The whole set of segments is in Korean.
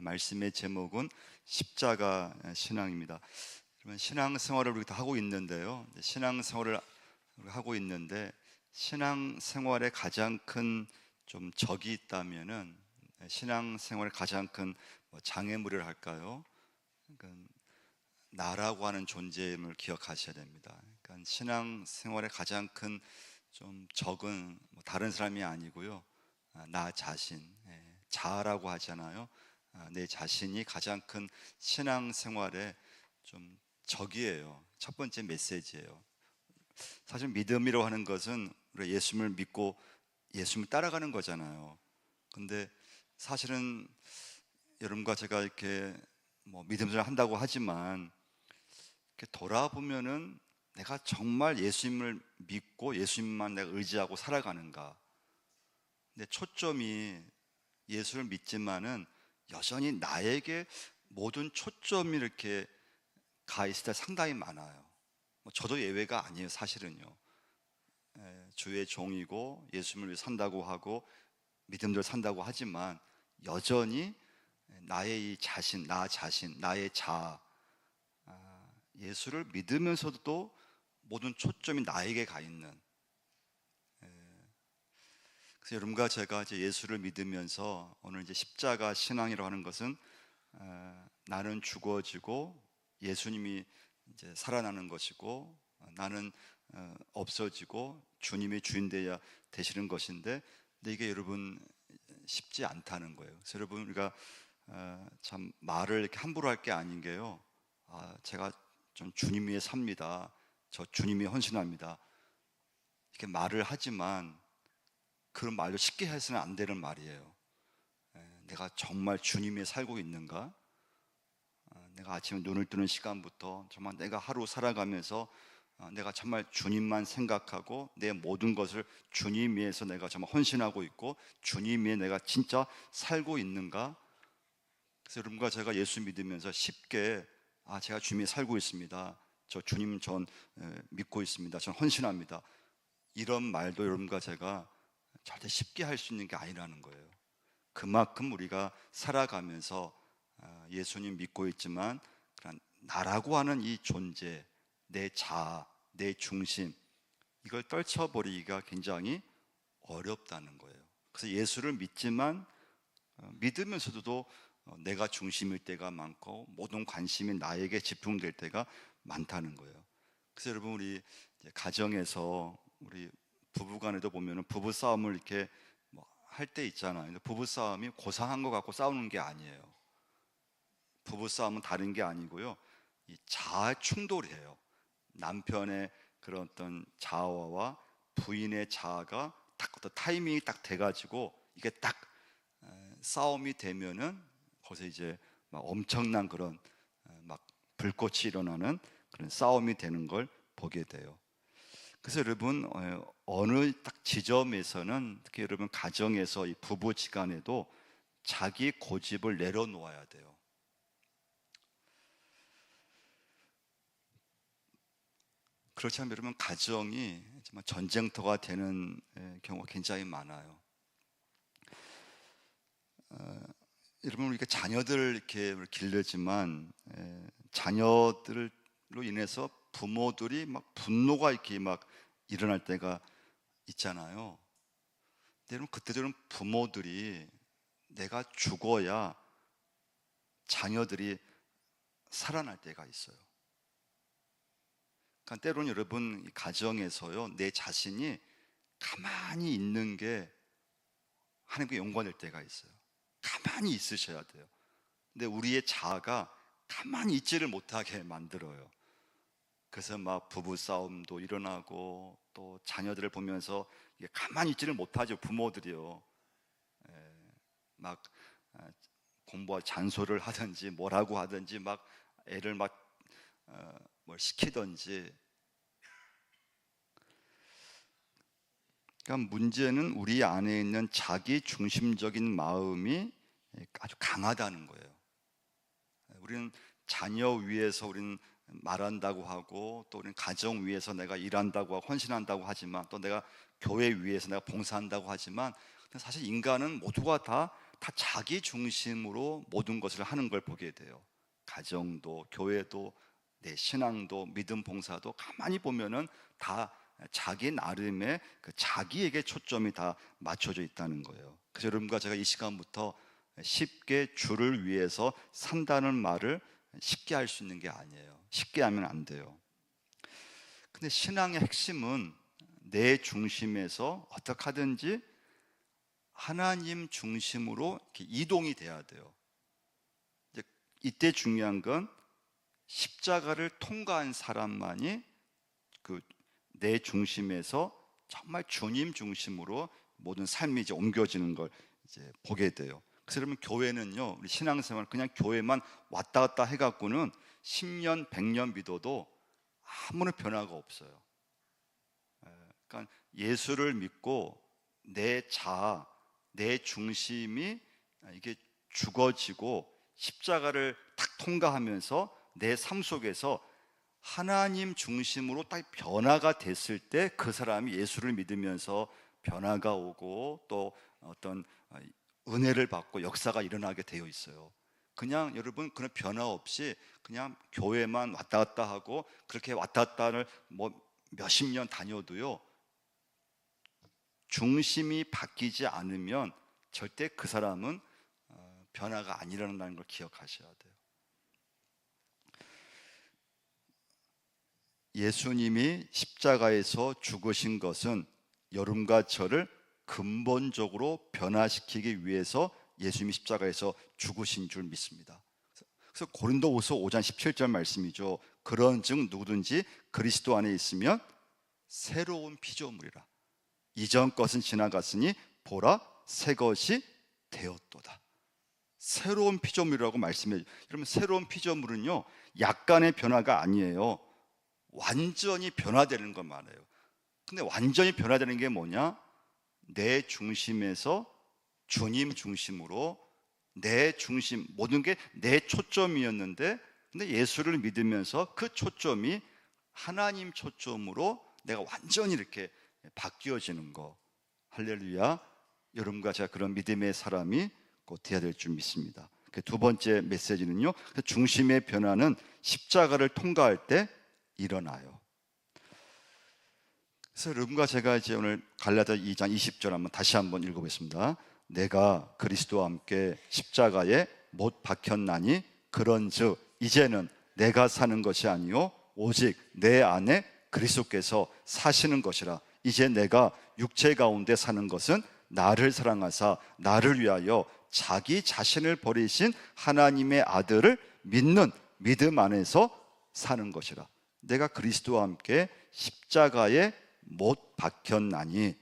말씀의 제목은 십자가 신앙입니다. 그러면 신앙생활을 우리가 하고 있는데요. 신앙생활을 하고 있는데 신앙생활의 가장 큰 좀 적이 있다면은 신앙생활의 가장 큰 장애물이라 할까요? 그러니까 나라고 하는 존재임을 기억하셔야 됩니다. 그러니까 신앙생활의 가장 큰 좀 적은 다른 사람이 아니고요. 나 자신, 자아라고 하잖아요. 내 자신이 가장 큰 신앙생활의 좀 적이에요. 첫 번째 메시지예요. 사실 믿음이라고 하는 것은 우리가 예수님을 믿고 예수님을 따라가는 거잖아요. 근데 사실은 여러분과 제가 이렇게 믿음을 한다고 하지만 이렇게 돌아보면은 내가 정말 예수님을 믿고 예수님만 내가 의지하고 살아가는가? 근데 초점이 예수를 믿지만은 여전히 나에게 모든 초점이 이렇게 가 있을 때 상당히 많아요. 저도 예외가 아니에요, 사실은요. 주의 종이고 예수님을 위해 산다고 하고 믿음대로 산다고 하지만 여전히 나의 이 자신, 나 자신, 나의 자아, 예수를 믿으면서도 모든 초점이 나에게 가 있는. 그래서 여러분과 제가 이제 예수를 믿으면서 오늘 이제 십자가 신앙이라고 하는 것은 나는 죽어지고 예수님이 이제 살아나는 것이고 나는 없어지고 주님이 주인 되시는 것인데, 근데 이게 여러분 쉽지 않다는 거예요. 그래서 여러분 우리가 참 말을 이렇게 함부로 할 게 아닌 게요. 제가 전 주님 위해 삽니다. 저 주님 위해 헌신합니다. 이렇게 말을 하지만 그런 말도 쉽게 해서는 안 되는 말이에요. 내가 정말 주님 위해 살고 있는가? 내가 아침에 눈을 뜨는 시간부터 정말 내가 하루 살아가면서 내가 정말 주님만 생각하고 내 모든 것을 주님 위해서 내가 정말 헌신하고 있고 주님 위해 내가 진짜 살고 있는가? 그래서 여러분과 제가 예수 믿으면서 쉽게 제가 주님 위해 살고 있습니다. 저 주님 전 믿고 있습니다. 전 헌신합니다. 이런 말도 여러분과 제가 절대 쉽게 할 수 있는 게 아니라는 거예요. 그만큼 우리가 살아가면서 예수님 믿고 있지만 그런 나라고 하는 이 존재, 내 자아, 내 중심, 이걸 떨쳐버리기가 굉장히 어렵다는 거예요. 그래서 예수를 믿지만 믿으면서도 내가 중심일 때가 많고 모든 관심이 나에게 집중될 때가 많다는 거예요. 그래서 여러분 우리 가정에서 우리 부부간에도 보면은 부부 싸움을 이렇게 할 때 있잖아요. 부부 싸움이 고상한 것 갖고 싸우는 게 아니에요. 부부 싸움은 다른 게 아니고요. 이 자아 충돌이에요. 남편의 그런 어떤 자아와 부인의 자아가 딱 어떤 타이밍이 딱 돼가지고 이게 딱 싸움이 되면은 거기서 이제 막 엄청난 그런 막 불꽃이 일어나는 그런 싸움이 되는 걸 보게 돼요. 그래서 여러분 어느 딱 지점에서는 특히 여러분 가정에서 이 부부지간에도 자기 고집을 내려놓아야 돼요. 그렇지 않으면 여러분 가정이 정말 전쟁터가 되는 경우가 굉장히 많아요. 여러분 우리가 자녀들을 이렇게 길르지만 자녀들로 인해서 부모들이 막 분노가 이렇게 막 일어날 때가 있잖아요. 근데 여러분 그때들은 부모들이 내가 죽어야 자녀들이 살아날 때가 있어요. 그러니까 때로는 여러분 가정에서요 내 자신이 가만히 있는 게 하나님께 영광될 때가 있어요. 가만히 있으셔야 돼요. 근데 우리의 자아가 가만히 있지를 못하게 만들어요. 그래서 막 부부 싸움도 일어나고 또 자녀들을 보면서 가만히 있지를 못하죠. 부모들이요. 막 공부할 잔소리를 하든지 뭐라고 하든지 막 애를 막 뭘 시키든지. 그러니까 문제는 우리 안에 있는 자기 중심적인 마음이 아주 강하다는 거예요. 우리는 자녀 위해서 우리는 말한다고 하고 또 우리는 가정 위해서 내가 일한다고 하고 헌신한다고 하지만 또 내가 교회 위해서 내가 봉사한다고 하지만 사실 인간은 모두가 다 다 자기 중심으로 모든 것을 하는 걸 보게 돼요. 가정도, 교회도, 내 신앙도, 믿음 봉사도 가만히 보면은 다 자기 나름의 그 자기에게 초점이 다 맞춰져 있다는 거예요. 그래서 여러분과 제가 이 시간부터 쉽게 주를 위해서 산다는 말을 쉽게 할 수 있는 게 아니에요. 쉽게 하면 안 돼요. 근데 신앙의 핵심은 내 중심에서 어떻게 하든지 하나님 중심으로 이렇게 이동이 돼야 돼요. 이때 중요한 건 십자가를 통과한 사람만이 그 내 중심에서 정말 주님 중심으로 모든 삶이 이제 옮겨지는 걸 이제 보게 돼요. 그래서 여러분, 교회는요, 우리 신앙생활 그냥 교회만 왔다 갔다 해갖고는 10년, 100년 믿어도 아무런 변화가 없어요. 그러니까 예수를 믿고 내 자아, 내 중심이 이게 죽어지고 십자가를 탁 통과하면서 내 삶 속에서 하나님 중심으로 딱 변화가 됐을 때 그 사람이 예수를 믿으면서 변화가 오고 또 어떤 은혜를 받고 역사가 일어나게 되어 있어요. 그냥 여러분 그런 변화 없이 그냥 교회만 왔다 갔다 하고 그렇게 왔다 갔다를 뭐 몇십 년 다녀도요, 중심이 바뀌지 않으면 절대 그 사람은 변화가 안 일어난다는 걸 기억하셔야 돼요. 예수님이 십자가에서 죽으신 것은 여러분과 저를 근본적으로 변화시키기 위해서 예수님이 십자가에서 죽으신 줄 믿습니다. 그래서 고린도후서 5장 17절 말씀이죠. 그런즉 누구든지 그리스도 안에 있으면 새로운 피조물이라. 이전 것은 지나갔으니 보라 새 것이 되었도다. 새로운 피조물이라고 말씀해. 여러분, 새로운 피조물은요, 약간의 변화가 아니에요. 완전히 변화되는 것 말이에요. 근데 완전히 변화되는 게 뭐냐? 내 중심에서 주님 중심으로, 내 중심, 모든 게 내 초점이었는데, 근데 예수를 믿으면서 그 초점이 하나님 초점으로 내가 완전히 이렇게 바뀌어지는 거. 할렐루야. 여러분과 제가 그런 믿음의 사람이 곧 되어야 될 줄 믿습니다. 두 번째 메시지는요, 중심의 변화는 십자가를 통과할 때 일어나요. 그래서 여러분과 제가 이제 오늘 갈라디아 2장 20절 한번 다시 한번 읽어보겠습니다. 내가 그리스도와 함께 십자가에 못 박혔나니 그런즉 이제는 내가 사는 것이 아니요 오직 내 안에 그리스도께서 사시는 것이라. 이제 내가 육체 가운데 사는 것은 나를 사랑하사 나를 위하여 자기 자신을 버리신 하나님의 아들을 믿는 믿음 안에서 사는 것이라. 내가 그리스도와 함께 십자가에 못 박혔나니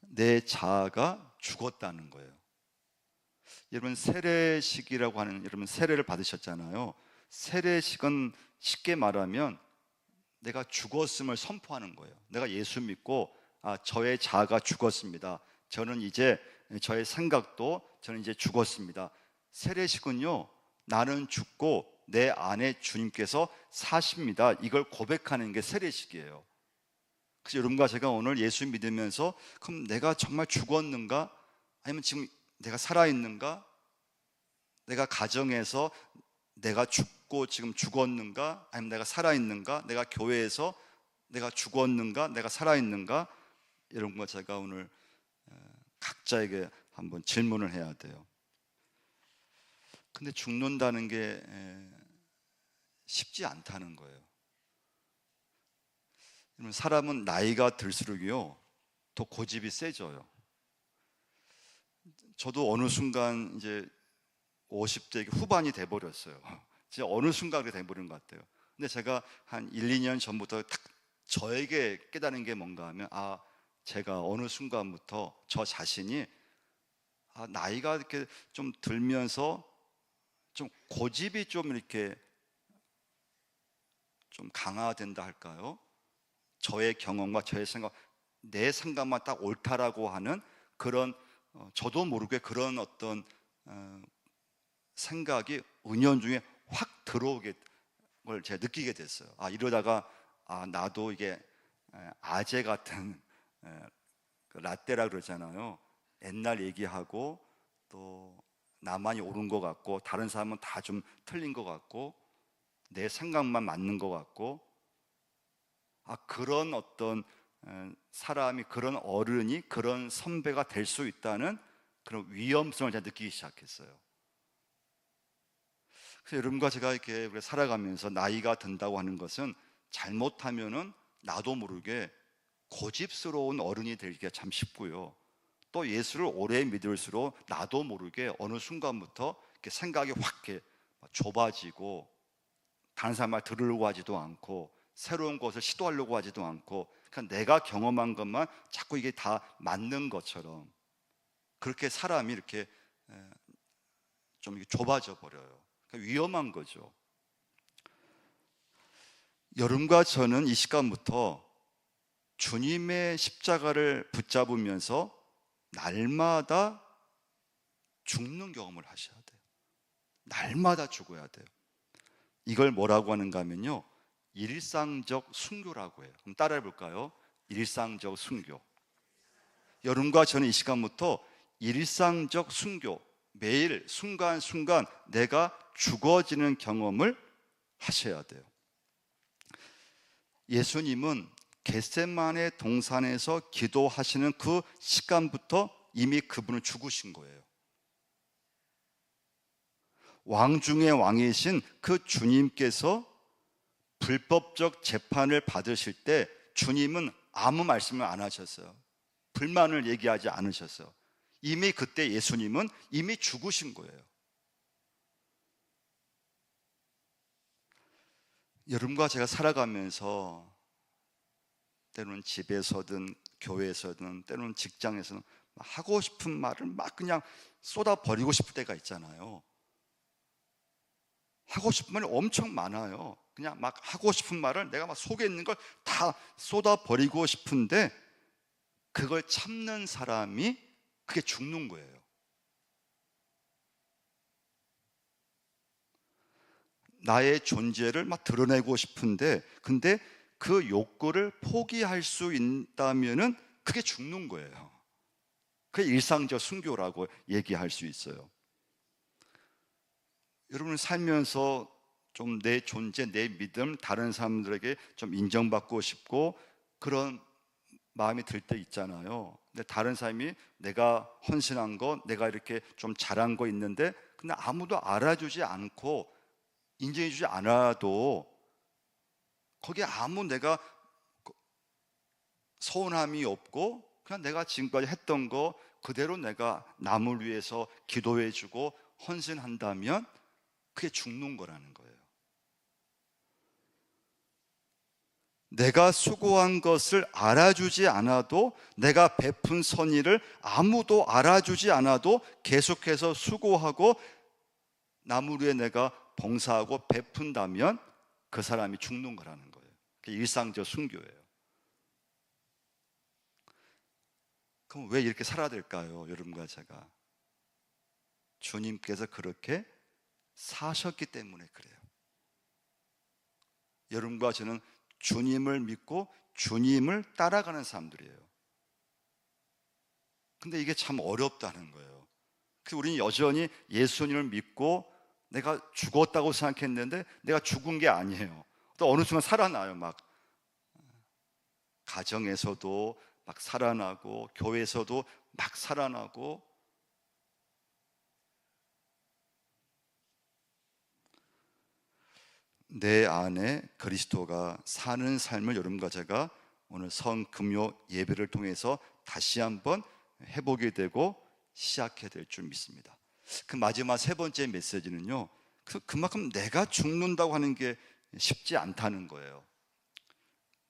내 자아가 죽었다는 거예요. 여러분, 세례식이라고 하는, 여러분 세례를 받으셨잖아요. 세례식은 쉽게 말하면 내가 죽었음을 선포하는 거예요. 내가 예수 믿고 저의 자아가 죽었습니다. 저는 이제 저의 생각도 저는 이제 죽었습니다. 세례식은요, 나는 죽고 내 안에 주님께서 사십니다. 이걸 고백하는 게 세례식이에요. 그래서 여러분과 제가 오늘 예수 믿으면서 그럼 내가 정말 죽었는가? 아니면 지금 내가 살아있는가? 내가 가정에서 내가 죽고 지금 죽었는가? 아니면 내가 살아있는가? 내가 교회에서 내가 죽었는가? 내가 살아있는가? 여러분과 제가 오늘 각자에게 한번 질문을 해야 돼요. 근데 죽는다는 게 쉽지 않다는 거예요. 사람은 나이가 들수록요 더 고집이 세져요. 저도 어느 순간 이제 50대 후반이 돼버렸어요. 진짜 어느 순간 그렇게 돼버린 것 같아요. 근데 제가 한 1, 2년 전부터 딱 저에게 깨달은 게 뭔가 하면 제가 어느 순간부터 저 자신이 나이가 이렇게 좀 들면서 좀 고집이 좀 이렇게 좀 강화된다 할까요? 저의 경험과 저의 생각, 내 생각만 딱 옳다라고 하는 그런 저도 모르게 그런 어떤 생각이 은연중에 확 들어오게 걸 제가 느끼게 됐어요. 이러다가 나도 이게 아재 같은 그 라떼라 그러잖아요. 옛날 얘기하고 또 나만이 옳은 것 같고 다른 사람은 다 좀 틀린 것 같고 내 생각만 맞는 것 같고, 그런 어떤 사람이, 그런 어른이, 그런 선배가 될 수 있다는 그런 위험성을 제가 느끼기 시작했어요. 그래서 여러분과 제가 이렇게 살아가면서 나이가 든다고 하는 것은 잘못하면은 나도 모르게 고집스러운 어른이 되기가 참 쉽고요, 또 예수를 오래 믿을수록 나도 모르게 어느 순간부터 이렇게 생각이 확 이렇게 좁아지고 다른 사람 말 들으려고 하지도 않고 새로운 것을 시도하려고 하지도 않고 그냥 내가 경험한 것만 자꾸 이게 다 맞는 것처럼 그렇게 사람이 이렇게 좀 이렇게 좁아져 버려요. 그러니까 위험한 거죠. 여러분과 저는 이 시간부터 주님의 십자가를 붙잡으면서 날마다 죽는 경험을 하셔야 돼요. 날마다 죽어야 돼요. 이걸 뭐라고 하는가 하면요, 일상적 순교라고 해요. 그럼 따라해 볼까요? 일상적 순교. 여러분과 저는 이 시간부터 일상적 순교, 매일 순간순간 내가 죽어지는 경험을 하셔야 돼요. 예수님은 겟세마네 동산에서 기도하시는 그 시간부터 이미 그분은 죽으신 거예요. 왕 중의 왕이신 그 주님께서 불법적 재판을 받으실 때 주님은 아무 말씀을 안 하셨어요. 불만을 얘기하지 않으셨어요. 이미 그때 예수님은 이미 죽으신 거예요. 여러분과 제가 살아가면서 때로는 집에서든 교회에서든 때로는 직장에서는 하고 싶은 말을 막 그냥 쏟아버리고 싶을 때가 있잖아요. 하고 싶은 말이 엄청 많아요. 그냥 막 하고 싶은 말을 내가 막 속에 있는 걸 다 쏟아버리고 싶은데 그걸 참는 사람이 그게 죽는 거예요. 나의 존재를 막 드러내고 싶은데 근데 그 욕구를 포기할 수 있다면은 그게 죽는 거예요. 그게 일상적 순교라고 얘기할 수 있어요. 여러분 살면서 좀 내 존재, 내 믿음, 다른 사람들에게 좀 인정받고 싶고 그런 마음이 들 때 있잖아요. 근데 다른 사람이 내가 헌신한 거, 내가 이렇게 좀 잘한 거 있는데 근데 아무도 알아주지 않고 인정해주지 않아도 거기에 아무 내가 서운함이 없고 그냥 내가 지금까지 했던 거 그대로 내가 남을 위해서 기도해주고 헌신한다면 그게 죽는 거라는 거예요. 내가 수고한 것을 알아주지 않아도, 내가 베푼 선의를 아무도 알아주지 않아도 계속해서 수고하고 남을 위해 내가 봉사하고 베푼다면 그 사람이 죽는 거라는 거예요. 그게 일상적 순교예요. 그럼 왜 이렇게 살아야 될까요? 여러분과 제가 주님께서 그렇게 사셨기 때문에 그래요. 여러분과 저는 주님을 믿고 주님을 따라가는 사람들이에요. 근데 이게 참 어렵다는 거예요. 그래서 우리는 여전히 예수님을 믿고 내가 죽었다고 생각했는데 내가 죽은 게 아니에요. 또 어느 순간 살아나요. 막 가정에서도 막 살아나고 교회에서도 막 살아나고. 내 안에 그리스도가 사는 삶을 여러분과 제가 오늘 성금요 예배를 통해서 다시 한번 해보게 되고 시작해야 될 줄 믿습니다. 그 마지막 세 번째 메시지는요, 그만큼 내가 죽는다고 하는 게 쉽지 않다는 거예요.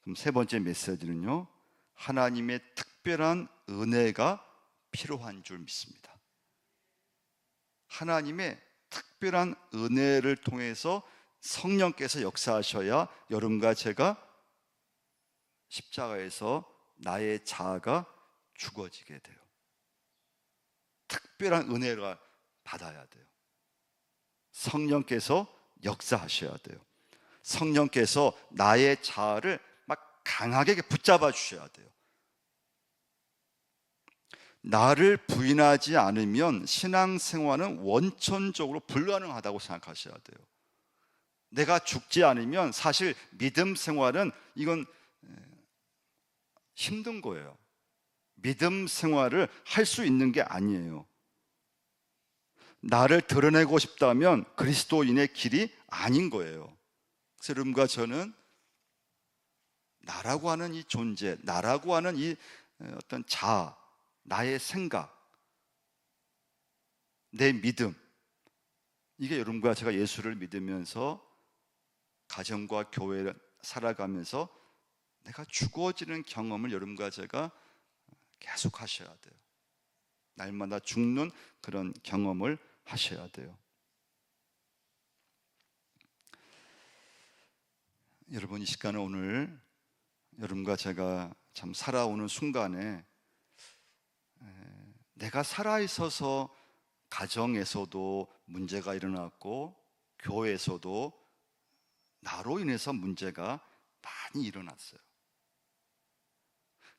그럼 세 번째 메시지는요, 하나님의 특별한 은혜가 필요한 줄 믿습니다. 하나님의 특별한 은혜를 통해서 성령께서 역사하셔야 여러분과 제가 십자가에서 나의 자아가 죽어지게 돼요. 특별한 은혜를 받아야 돼요. 성령께서 역사하셔야 돼요. 성령께서 나의 자아를 막 강하게 붙잡아 주셔야 돼요. 나를 부인하지 않으면 신앙생활은 원천적으로 불가능하다고 생각하셔야 돼요. 내가 죽지 않으면 사실 믿음 생활은 이건 힘든 거예요. 믿음 생활을 할 수 있는 게 아니에요. 나를 드러내고 싶다면 그리스도인의 길이 아닌 거예요. 그래서 여러분과 저는 나라고 하는 이 존재, 나라고 하는 이 어떤 자아, 나의 생각, 내 믿음, 이게 여러분과 제가 예수를 믿으면서 가정과 교회를 살아가면서 내가 죽어지는 경험을 여러분과 제가 계속 하셔야 돼요. 날마다 죽는 그런 경험을 하셔야 돼요. 여러분, 이 시간에 오늘 여러분과 제가 참 살아오는 순간에 내가 살아있어서 가정에서도 문제가 일어났고 교회에서도 나로 인해서 문제가 많이 일어났어요.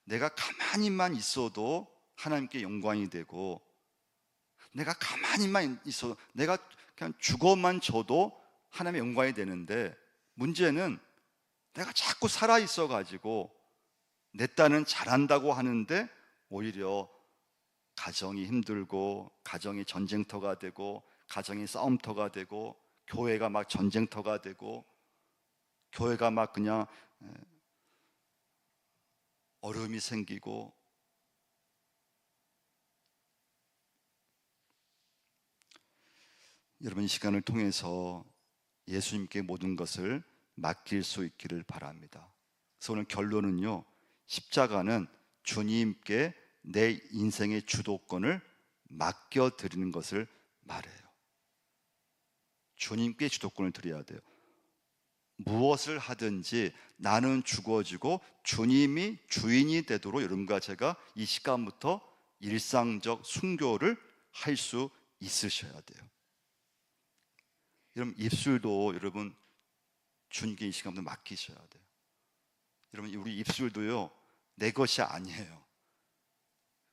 내가 가만히만 있어도 하나님께 영광이 되고, 내가 가만히만 있어도, 내가 그냥 죽어만 줘도 하나님의 영광이 되는데, 문제는 내가 자꾸 살아있어 가지고 내 딴은 잘한다고 하는데 오히려 가정이 힘들고, 가정이 전쟁터가 되고, 가정이 싸움터가 되고, 교회가 막 전쟁터가 되고, 교회가 막 그냥 어려움이 생기고. 여러분, 이 시간을 통해서 예수님께 모든 것을 맡길 수 있기를 바랍니다. 그래서 오늘 결론은요, 십자가는 주님께 내 인생의 주도권을 맡겨드리는 것을 말해요. 주님께 주도권을 드려야 돼요. 무엇을 하든지 나는 죽어지고 주님이 주인이 되도록 여러분과 제가 이 시간부터 일상적 순교를 할 수 있으셔야 돼요. 여러분, 입술도 여러분 주님께 이 시간부터 맡기셔야 돼요. 여러분, 우리 입술도요 내 것이 아니에요.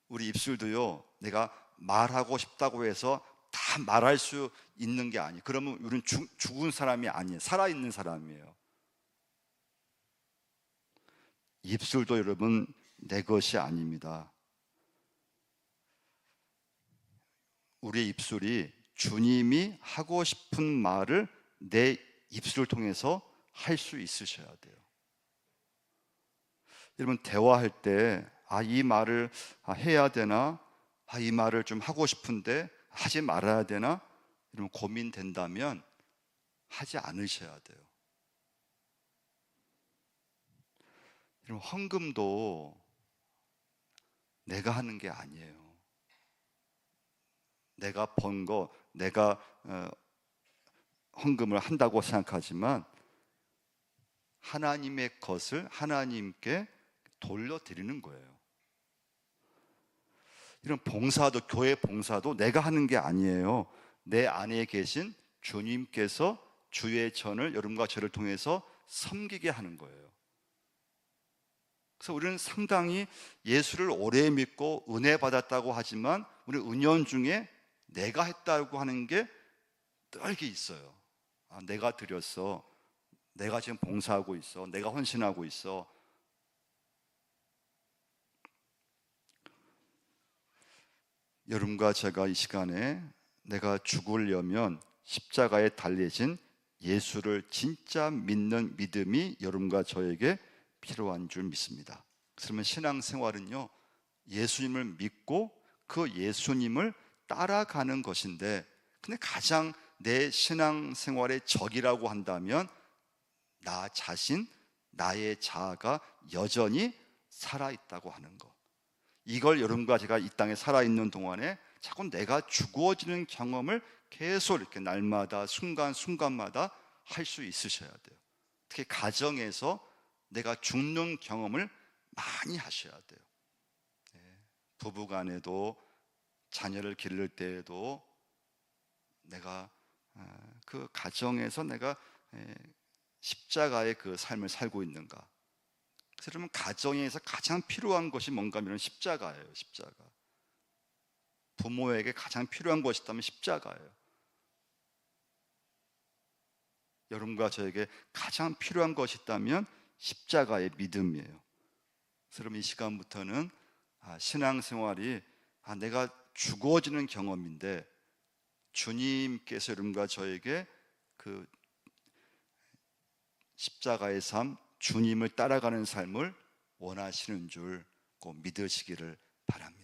우리 입술도요 내가 말하고 싶다고 해서 다 말할 수 있는 게 아니에요. 그러면 우리는 죽은 사람이 아니에요. 살아있는 사람이에요. 입술도 여러분 내 것이 아닙니다. 우리의 입술이 주님이 하고 싶은 말을 내 입술을 통해서 할 수 있으셔야 돼요. 여러분, 대화할 때 이 말을 해야 되나? 이 말을 좀 하고 싶은데 하지 말아야 되나? 여러분, 고민된다면 하지 않으셔야 돼요. 여러분, 헌금도 내가 하는 게 아니에요. 내가 번 거, 내가 헌금을 한다고 생각하지만 하나님의 것을 하나님께 돌려드리는 거예요. 이런 봉사도, 교회 봉사도 내가 하는 게 아니에요. 내 안에 계신 주님께서 주의 전을 여러분과 저를 통해서 섬기게 하는 거예요. 그래서 우리는 상당히 예수를 오래 믿고 은혜 받았다고 하지만 우리 은연중에 내가 했다고 하는 게 늘 있어요. 내가 드렸어. 내가 지금 봉사하고 있어. 내가 헌신하고 있어. 여러분과 제가 이 시간에 내가 죽으려면 십자가에 달려진 예수를 진짜 믿는 믿음이 여러분과 저에게 필요한 줄 믿습니다. 그러면 신앙생활은요, 예수님을 믿고 그 예수님을 따라가는 것인데, 근데 가장 내 신앙생활의 적이라고 한다면 나 자신, 나의 자아가 여전히 살아있다고 하는 것. 이걸 여러분과 제가 이 땅에 살아있는 동안에 자꾸 내가 죽어지는 경험을 계속 이렇게 날마다 순간순간마다 할 수 있으셔야 돼요. 특히 가정에서 내가 죽는 경험을 많이 하셔야 돼요. 부부간에도, 자녀를 기를 때에도 내가 그 가정에서 내가 십자가의 그 삶을 살고 있는가. 그래서 여러분, 가정에서 가장 필요한 것이 뭔가 하면 십자가예요. 십자가. 부모에게 가장 필요한 것이 있다면 십자가예요. 여러분과 저에게 가장 필요한 것이 있다면 십자가의 믿음이에요. 그럼 이 시간부터는 신앙생활이 내가 죽어지는 경험인데 주님께서 여러분과 저에게 그 십자가의 삶, 주님을 따라가는 삶을 원하시는 줄 꼭 믿으시기를 바랍니다.